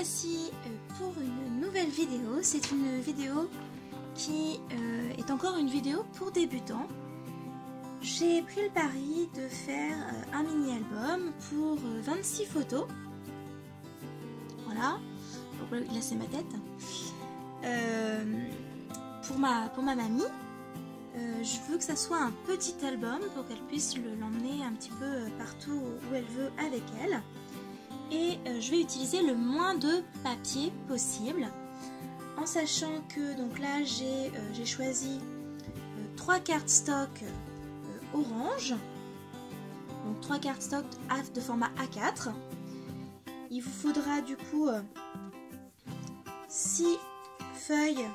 voici pour une nouvelle vidéo. C'est une vidéo qui est encore une vidéo pour débutants. J'ai pris le pari de faire un mini-album pour 26 photos. Voilà, donc là c'est ma tête. Pour ma mamie, je veux que ça soit un petit album pour qu'elle puisse l'emmener un petit peu partout où elle veut avec elle. Et je vais utiliser le moins de papier possible, en sachant que donc là j'ai choisi 3 cartes stock orange, donc 3 cartes stock de format A4. Il vous faudra du coup 6 feuilles,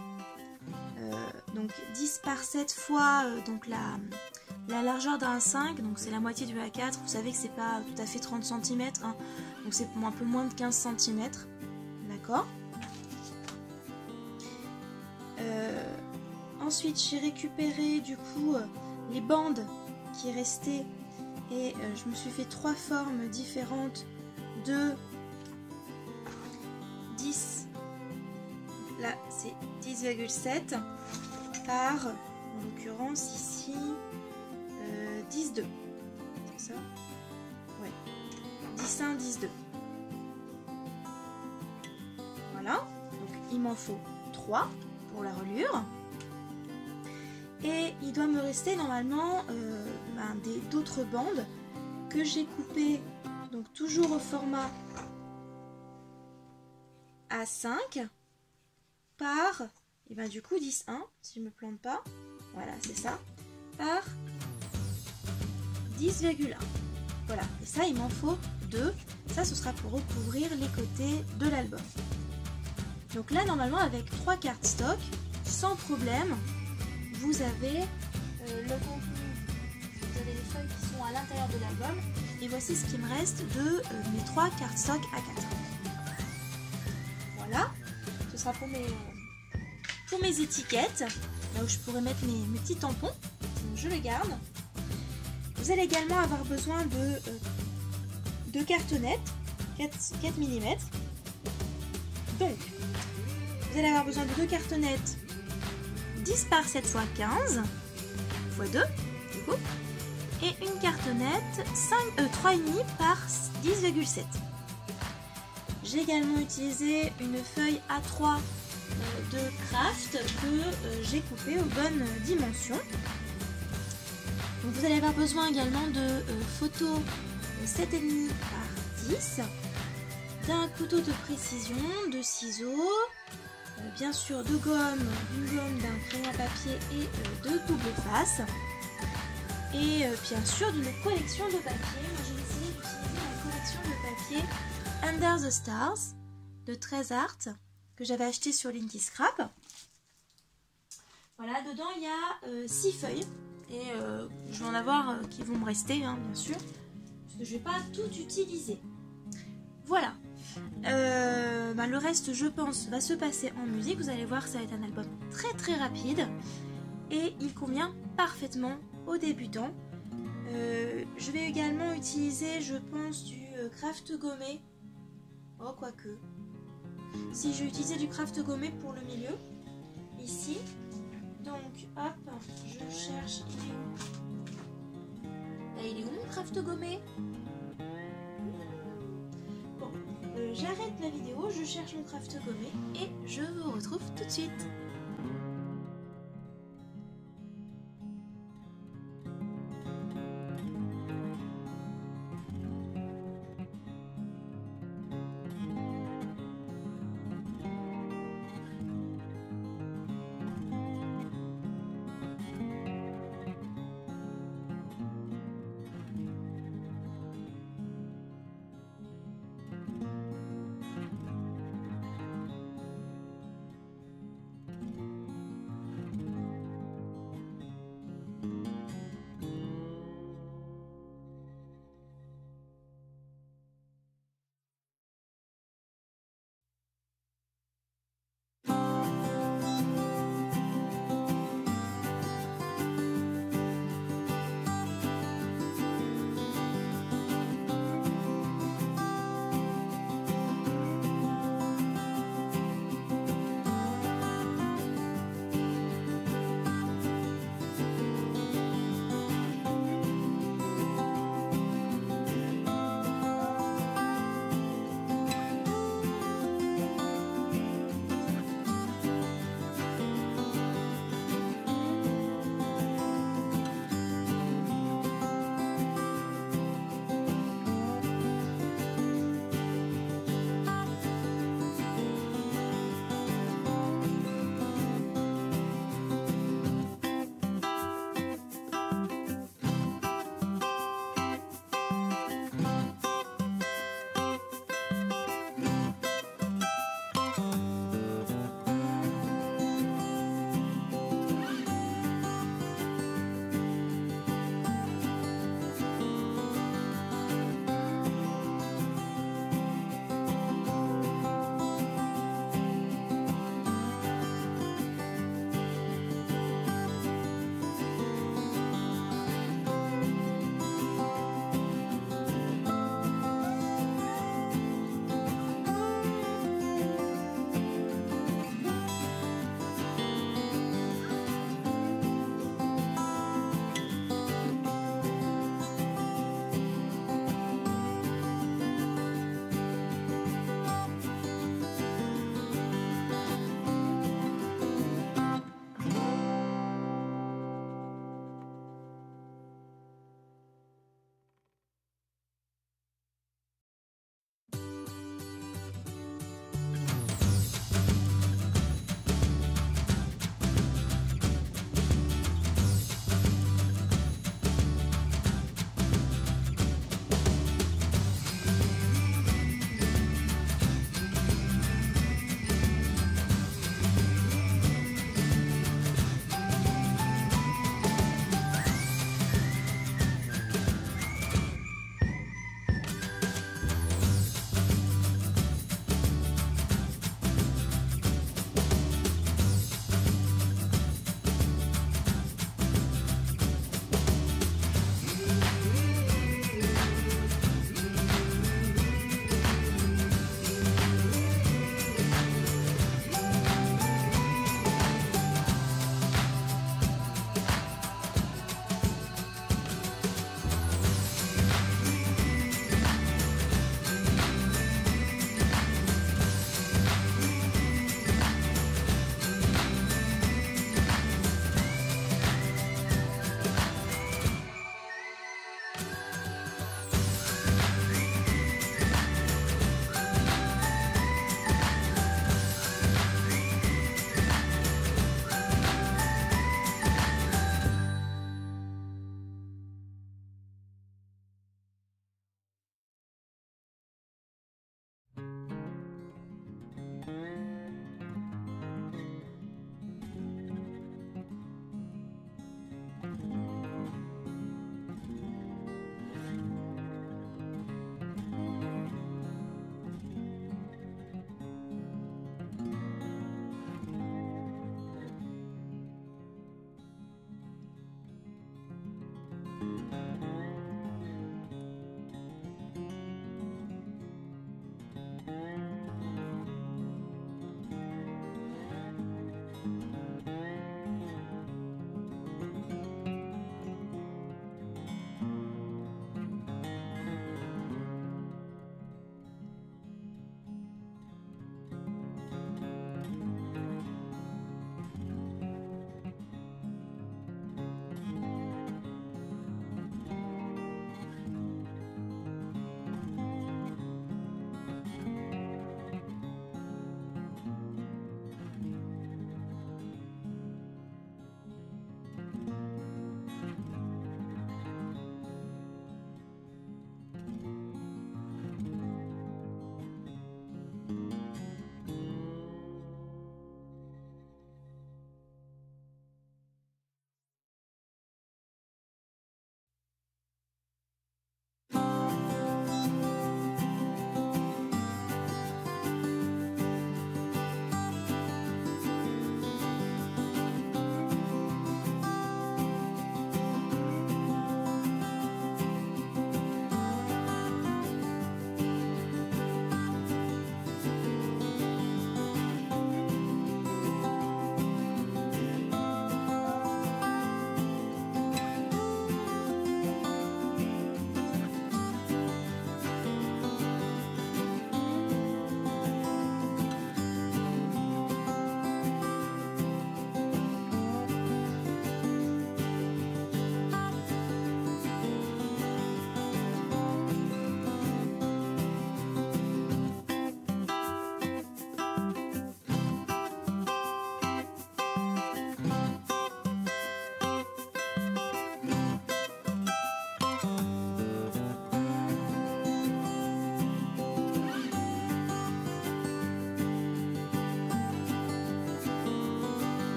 donc 10 par 7 fois donc la largeur d'un 5, donc c'est la moitié du A4. Vous savez que c'est pas tout à fait 30 cm, hein, donc c'est un peu moins de 15 cm. D'accord. Ensuite, j'ai récupéré du coup les bandes qui restaient et je me suis fait 3 formes différentes de 10. Là, c'est 10,7 par, en l'occurrence ici, 10,2. C'est ça? Ouais. 10,1, 10,2. Voilà. Donc, il m'en faut 3 pour la reliure. Et il doit me rester normalement d'autres bandes que j'ai coupées, donc toujours au format A5 par, et ben du coup 10,1, si je me plante pas, voilà c'est ça, par 10,1. Voilà, et ça il m'en faut 2, ça ce sera pour recouvrir les côtés de l'album. Donc là normalement avec 3 cartes stock, sans problème, vous avez le contenu, vous avez les feuilles qui sont à l'intérieur de l'album, et voici ce qui me reste de mes 3 cartes stock A4. Voilà, ce sera pour mes étiquettes, là où je pourrais mettre mes petits tampons, donc je les garde. Vous allez également avoir besoin de cartonnettes, 4 mm. Donc, vous allez avoir besoin de 2 cartonnettes 10 par 7 x 15 x 2 du coup, et une cartonnette 3,5 par 10,7. J'ai également utilisé une feuille A3 de craft que j'ai coupée aux bonnes dimensions. Donc vous allez avoir besoin également de photos 7,5 par 10, d'un couteau de précision, de ciseaux, bien sûr de gomme, d'une gomme, d'un crayon à papier et de double face, et bien sûr d'une collection de papier. Moi j'ai essayé d'utiliser la collection de papier Under the Stars de 13 Art que j'avais acheté sur Linky Scrap. Voilà, dedans il y a 6 feuilles et je vais en avoir qui vont me rester, hein, bien sûr, parce que je ne vais pas tout utiliser. Voilà. Le reste, je pense, va se passer en musique. Vous allez voir, ça va être un album très rapide et il convient parfaitement aux débutants. Je vais également utiliser, je pense, du craft gommé. Oh, quoique. Si, je vais utiliser du craft gommé pour le milieu, ici. Donc, hop, je cherche. Il est où? Il est où mon craft gommé? J'arrête la vidéo, je cherche mon craft gommé et je vous retrouve tout de suite.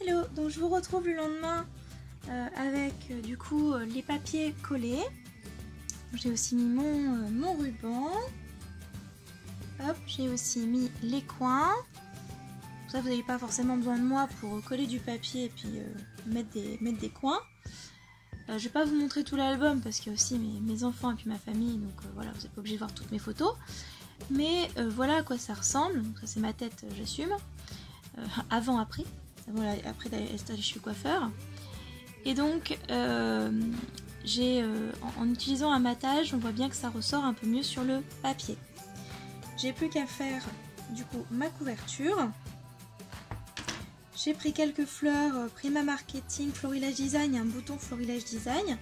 Hello, donc je vous retrouve le lendemain avec du coup les papiers collés. J'ai aussi mis mon ruban. Hop, j'ai aussi mis les coins. Pour ça, vous n'avez pas forcément besoin de moi pour coller du papier et puis mettre des coins. Je vais pas vous montrer tout l'album parce qu'il y a aussi mes enfants et puis ma famille, donc voilà, vous n'êtes pas obligé de voir toutes mes photos. Mais voilà à quoi ça ressemble. Donc ça c'est ma tête, j'assume. Avant, après. Voilà, après d'aller chez le coiffeur. Et donc en utilisant un matage, on voit bien que ça ressort un peu mieux sur le papier. J'ai plus qu'à faire du coup ma couverture. J'ai pris quelques fleurs Prima Marketing Florilège Design et un bouton Florilège Design.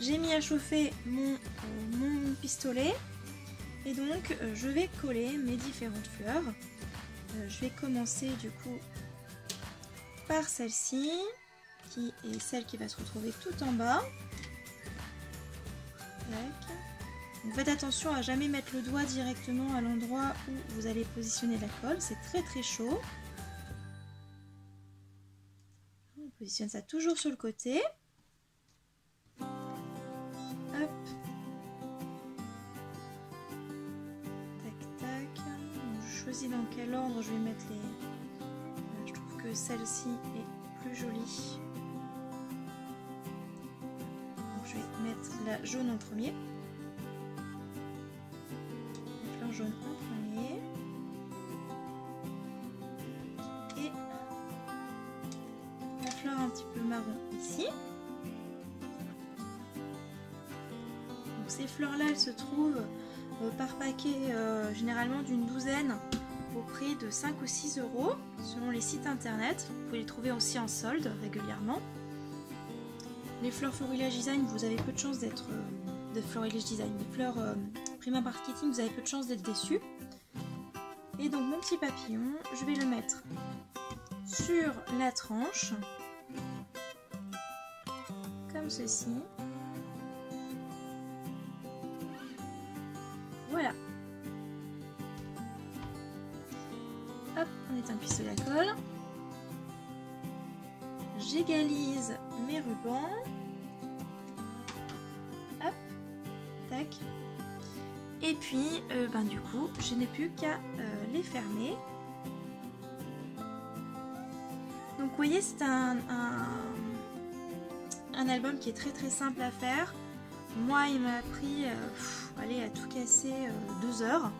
J'ai mis à chauffer mon pistolet et donc je vais coller mes différentes fleurs. Je vais commencer du coup par celle-ci, qui est celle qui va se retrouver tout en bas. Donc faites attention à jamais mettre le doigt directement à l'endroit où vous allez positionner la colle, c'est très très chaud. On positionne ça toujours sur le côté. Hop. Tac tac. Je choisis dans quel ordre je vais mettre les... Je trouve que celle-ci est plus jolie. Donc, je vais mettre la jaune en premier. La fleur jaune en premier. Et la fleur un petit peu marron ici. Donc ces fleurs-là, elles se trouvent par paquet, généralement d'une douzaine, au prix de 5 ou 6 euros selon les sites internet. Vous pouvez les trouver aussi en solde régulièrement. Les fleurs Florilège Design, vous avez peu de chance d'être Florilège Design. Les fleurs Prima Marketing, vous avez peu de chance d'être déçus. Et donc mon petit papillon, je vais le mettre sur la tranche, comme ceci. Voilà. Hop, on éteint le pistolet à colle. J'égalise mes rubans. Hop, tac. Et puis, du coup, je n'ai plus qu'à les fermer. Donc, vous voyez, c'est un album qui est très très simple à faire. Moi, il m'a pris, allez, à tout casser 2 heures.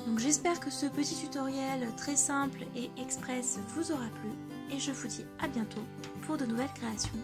Donc, j'espère que ce petit tutoriel très simple et express vous aura plu. Et je vous dis à bientôt pour de nouvelles créations.